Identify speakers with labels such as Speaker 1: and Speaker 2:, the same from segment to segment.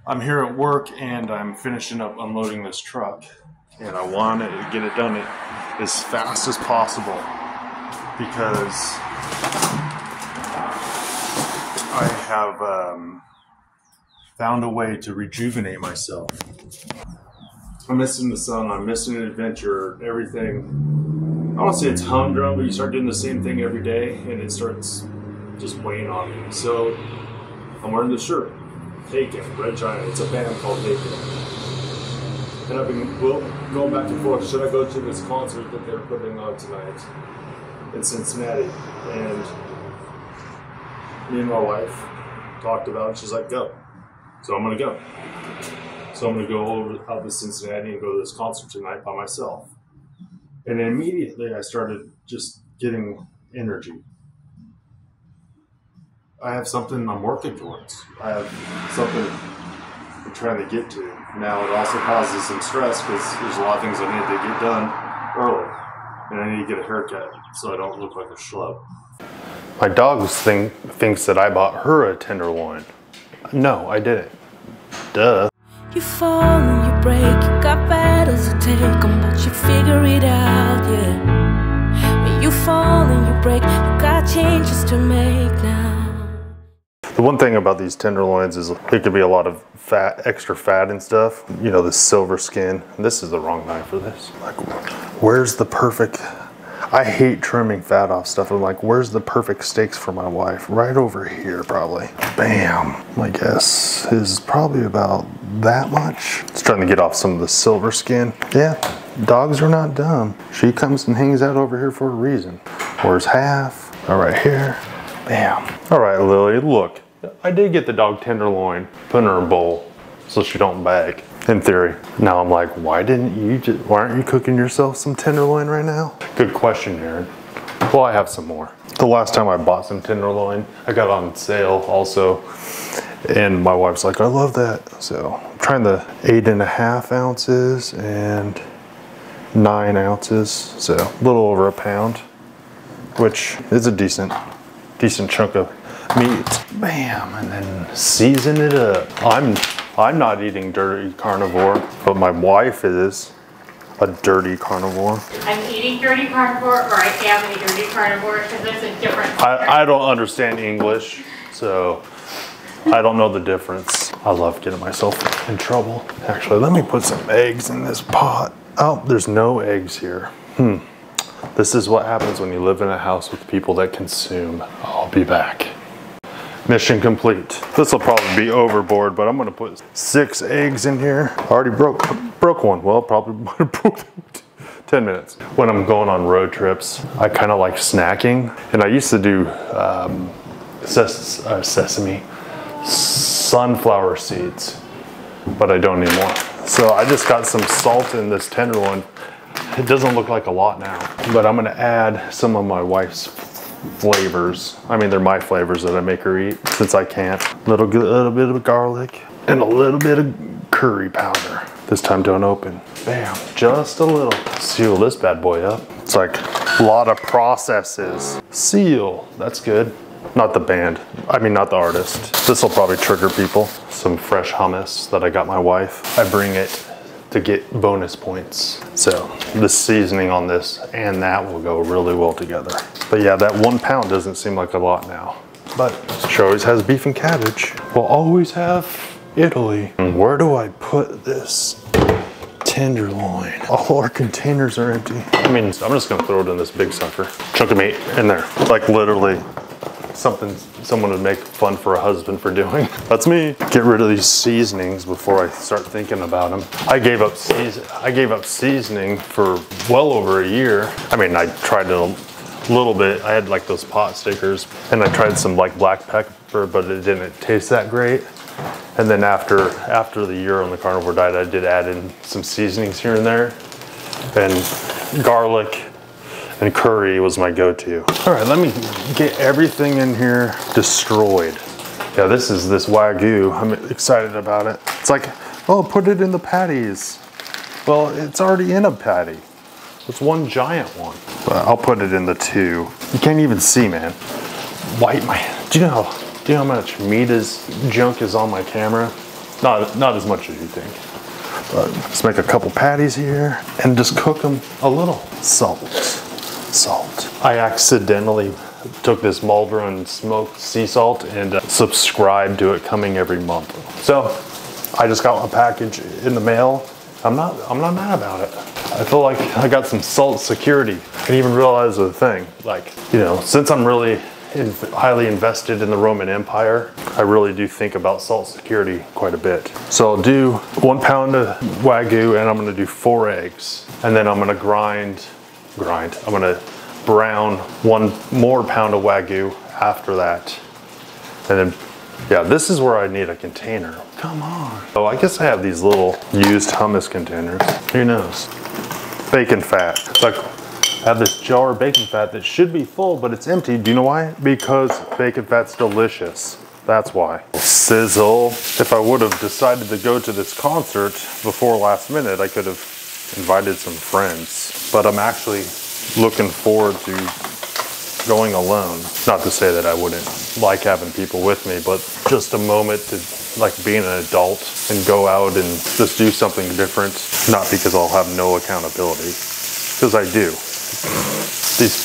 Speaker 1: I'm here at work and I'm finishing up unloading this truck, and I want to get it done as fast as possible because I have found a way to rejuvenate myself. I'm missing the sun, I'm missing adventure, everything. I don't say it's humdrum, but you start doing the same thing every day and it starts just weighing on me. So I'm wearing this shirt, Taken, Red Giant. It's a band called Taken. And I've been going back and forth. Should I go to this concert that they're putting on tonight in Cincinnati? And me and my wife talked about it. She's like, go. So I'm going to go. So I'm going to go out to Cincinnati and go to this concert tonight by myself. And then immediately I started just getting energy. I have something I'm working towards. I have something I'm trying to get to. Now it also causes some stress because there's a lot of things I need to get done early. And I need to get a haircut so I don't look like a schlub. My dog thinks that I bought her a tenderloin. No, I didn't. Duh.
Speaker 2: You fall and you break, you got battles to take on, but you figure it out, yeah. When you fall and you break, you got changes to make now.
Speaker 1: The one thing about these tenderloins is it could be a lot of fat, extra fat and stuff. You know, this silver skin. This is the wrong knife for this. Like, where's the perfect... I hate trimming fat off stuff. I'm like, where's the perfect steaks for my wife? Right over here, probably. Bam. My guess is probably about that much. It's trying to get off some of the silver skin. Yeah, dogs are not dumb. She comes and hangs out over here for a reason. Where's half? All right, here. Bam. All right, Lily, look. I did get the dog tenderloin, put in her bowl so she don't bag. In theory. Now I'm like, why aren't you cooking yourself some tenderloin right now? Good question, Aaron. Well, I have some more. The last time I bought some tenderloin, I got on sale also, and my wife's like, I love that. So I'm trying the 8.5 ounces and 9 ounces, so a little over a pound, which is a decent chunk of meat. Bam, and then season it up. I'm not eating dirty carnivore, but my wife is a dirty carnivore.
Speaker 3: I'm eating dirty carnivore, or I am a dirty carnivore, because there's a difference.
Speaker 1: I don't understand English, so I don't know the difference. I love getting myself in trouble. Actually, let me put some eggs in this pot. Oh, there's no eggs here. This is what happens when you live in a house with people that consume. I'll be back. Mission complete. This will probably be overboard, but I'm gonna put 6 eggs in here. I already broke one. Well, probably 10 minutes. When I'm going on road trips, I kind of like snacking, and I used to do sunflower seeds, but I don't anymore. So I just got some salt in this tenderloin. It doesn't look like a lot now, but I'm gonna add some of my wife's flavors. I mean, they're my flavors that I make her eat since I can't. A little bit of garlic and a little bit of curry powder. This time don't open. Bam, just a little. Seal this bad boy up. It's like a lot of processes. Seal, that's good. Not the band, I mean not the artist. This will probably trigger people. Some fresh hummus that I got my wife. I bring it to get bonus points. So the seasoning on this and that will go really well together. But yeah, that 1 pound doesn't seem like a lot now. But she always has beef and cabbage. We'll always have Italy. And where do I put this tenderloin? All our containers are empty. I mean, I'm just gonna throw it in this big sucker. Chunk of meat in there. Like literally something someone would make fun for a husband for doing. That's me. Get rid of these seasonings before I start thinking about them. I gave up seasoning for well over a year. I mean, I tried it a little bit. I had like those pot stickers, and I tried some like black pepper, but it didn't taste that great. And then after the year on the carnivore diet, I did add in some seasonings here and there, and garlic and curry was my go-to. All right, let me get everything in here destroyed. Yeah, this is this Wagyu. I'm excited about it. It's like, oh, put it in the patties. Well, it's already in a patty. It's one giant one. But I'll put it in the 2. You can't even see, man. Do you know how much junk is on my camera? Not as much as you think. But let's make a couple patties here and just cook them a little. Salt. I accidentally took this Maldron smoked sea salt and subscribed to it coming every month. So I just got a package in the mail. I'm not mad about it. I feel like I got some salt security. I didn't even realize the thing. Like, you know, since I'm really highly invested in the Roman Empire, I really do think about salt security quite a bit. So I'll do 1 pound of Wagyu and I'm gonna do 4 eggs. And then I'm gonna I'm gonna brown 1 more pound of Wagyu after that. And then, yeah, this is where I need a container. Come on. Oh, I guess I have these little used hummus containers. Who knows? Bacon fat. It's like, I have this jar of bacon fat that should be full, but it's empty. Do you know why? Because bacon fat's delicious. That's why. Sizzle. If I would have decided to go to this concert before last minute, I could have invited some friends. But I'm actually looking forward to going alone. Not to say that I wouldn't like having people with me, but just a moment to like being an adult and go out and just do something different. Not because I'll have no accountability, because I do. These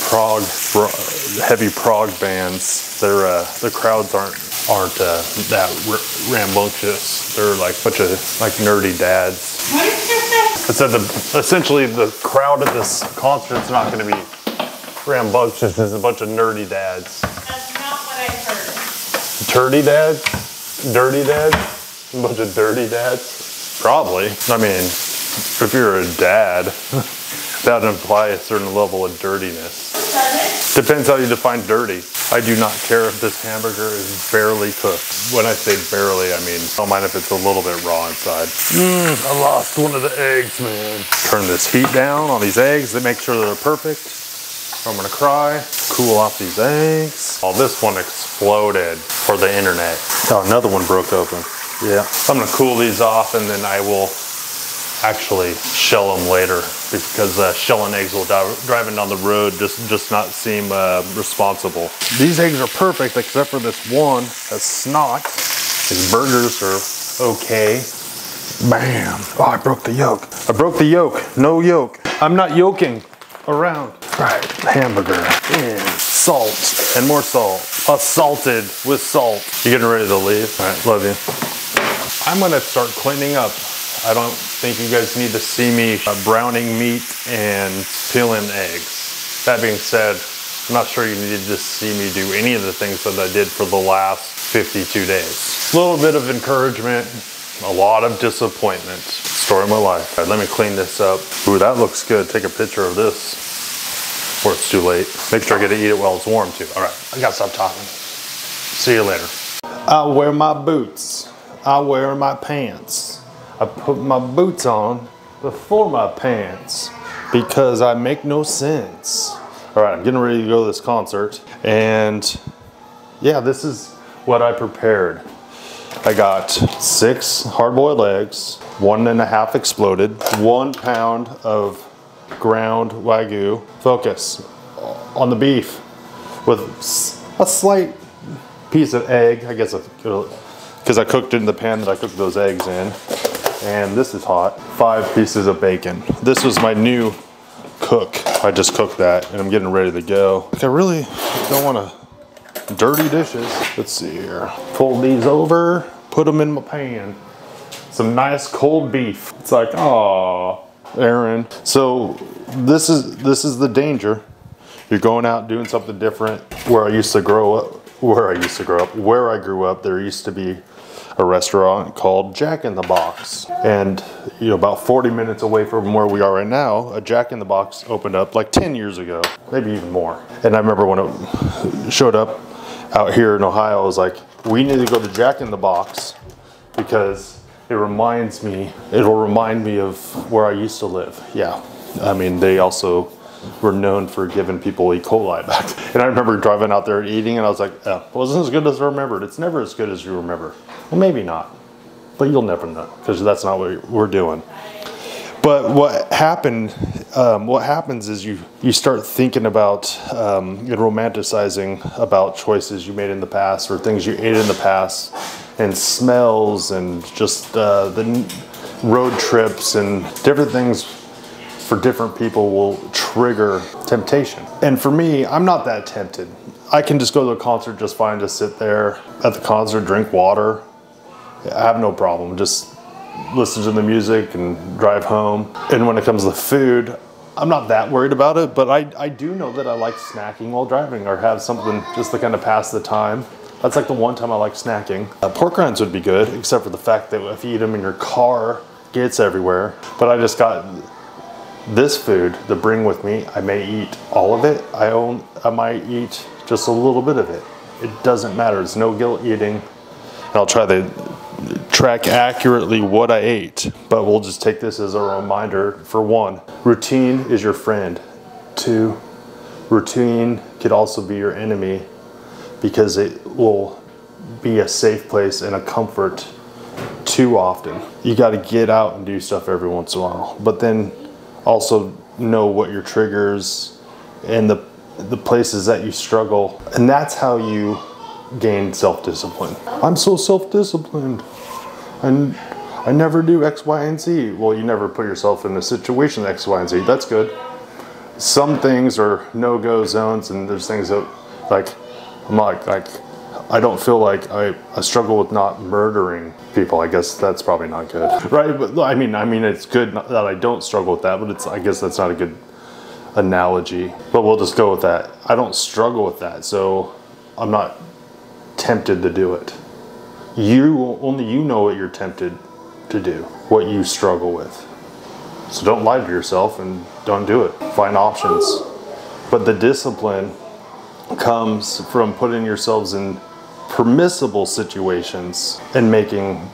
Speaker 1: heavy prog bands, the crowds aren't that rambunctious. They're like a bunch of like nerdy dads.
Speaker 3: What did you say?
Speaker 1: I said essentially the crowd at this concert's not going to be rambunctious. There's a bunch of nerdy dads.
Speaker 3: That's not what I heard.
Speaker 1: Turdy dads? Dirty dads? A bunch of dirty dads? Probably. I mean, if you're a dad, that would imply a certain level of dirtiness.
Speaker 3: Does it?
Speaker 1: Depends how you define dirty. I do not care if this hamburger is barely cooked. When I say barely, I mean, I don't mind if it's a little bit raw inside. I lost one of the eggs, man. Turn this heat down on these eggs to make sure they're perfect. I'm gonna cry. Cool off these eggs. Oh, this one exploded for the internet. Oh, another one broke open. Yeah. I'm gonna cool these off and then I will actually shell them later, because shelling eggs while driving down the road just not seem responsible. These eggs are perfect except for this one that's snot. These burgers are okay. Bam. Oh, I broke the yolk. I broke the yolk. No yolk. I'm not yoking around. Right, hamburger and salt and more salt. Assaulted with salt. You getting ready to leave? All right, love you. I'm gonna start cleaning up. I don't think you guys need to see me browning meat and peeling eggs. That being said, I'm not sure you need to see me do any of the things that I did for the last 52 days. A little bit of encouragement, a lot of disappointment. Story of my life. All right, let me clean this up. Ooh, that looks good. Take a picture of this. Or it's too late. Make sure I get to eat it while it's warm too. All right, I gotta stop talking. See you later. I wear my boots. I wear my pants. I put my boots on before my pants because I make no sense. All right, I'm getting ready to go to this concert. And yeah, this is what I prepared. I got 6 hard-boiled eggs, 1.5 exploded, 1 pound of ground Wagyu. Focus on the beef with a slight piece of egg, I guess, because I cooked it in the pan that I cooked those eggs in. And this is hot. 5 pieces of bacon. This was my new cook. I just cooked that and I'm getting ready to go. Like, I really don't want to dirty dishes. Let's see here. Fold these over, put them in my pan. Some nice cold beef. It's like, oh, Aaron. So this is the danger. You're going out doing something different. Where I grew up, there used to be a restaurant called Jack in the Box. And you know, about 40 minutes away from where we are right now, a Jack in the Box opened up like 10 years ago, maybe even more. And I remember when it showed up out here in Ohio, I was like, we need to go to Jack in the Box because it'll remind me of where I used to live. Yeah, I mean, they also were known for giving people E. coli back. And I remember driving out there and eating, and I was like, oh, it wasn't as good as I remembered. It's never as good as you remember. Well, maybe not, but you'll never know, because that's not what we're doing. But what happens is you start thinking about and romanticizing about choices you made in the past or things you ate in the past. and smells and just the road trips and different things for different people will trigger temptation. And for me, I'm not that tempted. I can just go to a concert just fine, just sit there at the concert, drink water. I have no problem, just listen to the music and drive home. And when it comes to food, I'm not that worried about it, but I do know that I like snacking while driving or have something just to kind of pass the time. That's like the one time I like snacking. Pork rinds would be good, except for the fact that if you eat them in your car, it gets everywhere. But I just got this food to bring with me. I may eat all of it. I might eat just a little bit of it. It doesn't matter. It's no guilt eating. And I'll try to track accurately what I ate, but we'll just take this as a reminder. For one, routine is your friend. Two, routine could also be your enemy because it will be a safe place and a comfort too often. You got to get out and do stuff every once in a while, but then also know what your triggers and the places that you struggle, and that's how you gain self-discipline. I'm so self-disciplined and I never do X, Y, and Z. Well, you never put yourself in a situation X, Y, and Z. That's good. Some things are no-go zones, and there's things that I'm like I don't feel like I struggle with not murdering people. I guess that's probably not good, right? But I mean it's good that I don't struggle with that, but I guess that's not a good analogy. But we'll just go with that. I don't struggle with that, so I'm not tempted to do it. Only you know what you're tempted to do, what you struggle with. So don't lie to yourself and don't do it. Find options. But the discipline comes from putting yourselves in permissible situations and making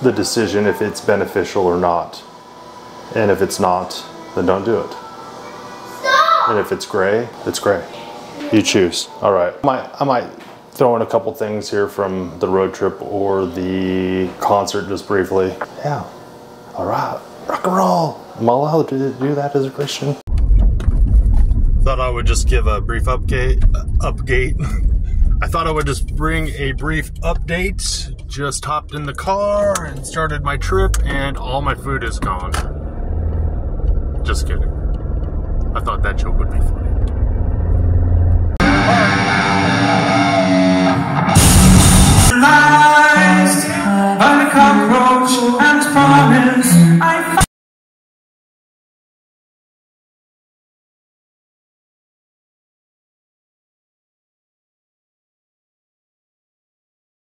Speaker 1: the decision if it's beneficial or not. And if it's not, then don't do it. And if it's gray, it's gray. You choose. All right. I might throw in a couple things here from the road trip or the concert just briefly. Yeah. All right. Rock and roll. Am I allowed to do that as a Christian? Thought I would just give a brief update. I thought I would just bring a brief update. Just hopped in the car and started my trip, and all my food is gone. Just kidding. I thought that joke would be funny.